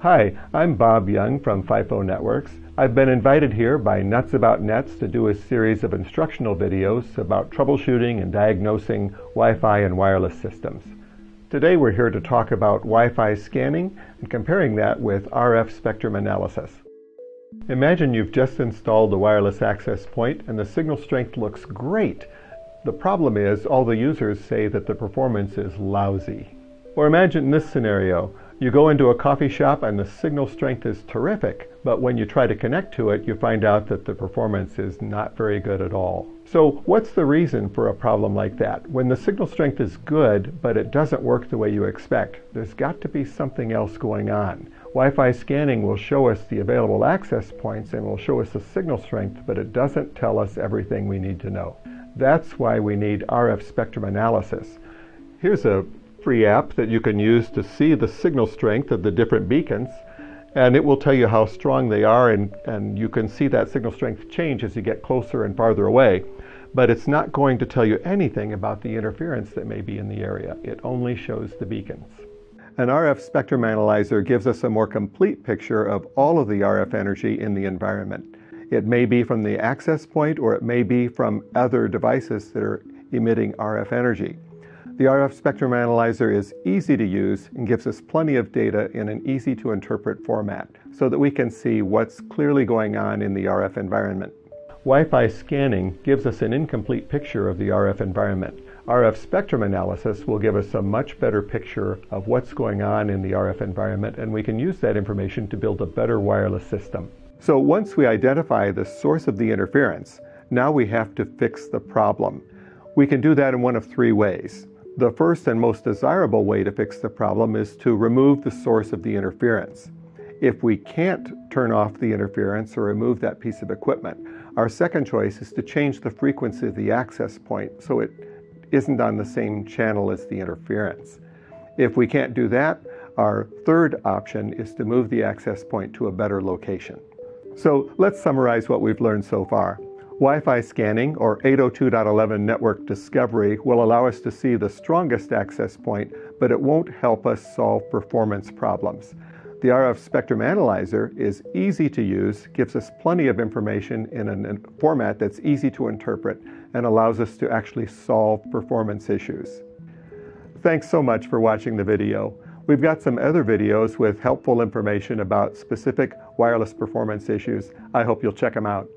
Hi, I'm Bob Young from FIFO Networks. I've been invited here by Nuts About Nets to do a series of instructional videos about troubleshooting and diagnosing Wi-Fi and wireless systems. Today we're here to talk about Wi-Fi scanning and comparing that with RF spectrum analysis. Imagine you've just installed a wireless access point and the signal strength looks great. The problem is all the users say that the performance is lousy. Or imagine this scenario. You go into a coffee shop and the signal strength is terrific, but when you try to connect to it, you find out that the performance is not very good at all. So what's the reason for a problem like that? When the signal strength is good, but it doesn't work the way you expect, there's got to be something else going on. Wi-Fi scanning will show us the available access points and will show us the signal strength, but it doesn't tell us everything we need to know. That's why we need RF spectrum analysis. Here's a free app that you can use to see the signal strength of the different beacons, and it will tell you how strong they are, and you can see that signal strength change as you get closer and farther away. But it's not going to tell you anything about the interference that may be in the area. It only shows the beacons. An RF spectrum analyzer gives us a more complete picture of all of the RF energy in the environment. It may be from the access point, or it may be from other devices that are emitting RF energy. The RF spectrum analyzer is easy to use and gives us plenty of data in an easy to interpret format so that we can see what's clearly going on in the RF environment. Wi-Fi scanning gives us an incomplete picture of the RF environment. RF spectrum analysis will give us a much better picture of what's going on in the RF environment, and we can use that information to build a better wireless system. So once we identify the source of the interference, now we have to fix the problem. We can do that in one of three ways. The first and most desirable way to fix the problem is to remove the source of the interference. If we can't turn off the interference or remove that piece of equipment, our second choice is to change the frequency of the access point so it isn't on the same channel as the interference. If we can't do that, our third option is to move the access point to a better location. So let's summarize what we've learned so far. Wi-Fi scanning, or 802.11 network discovery, will allow us to see the strongest access point, but it won't help us solve performance problems. The RF spectrum analyzer is easy to use, gives us plenty of information in a format that's easy to interpret, and allows us to actually solve performance issues. Thanks so much for watching the video. We've got some other videos with helpful information about specific wireless performance issues. I hope you'll check them out.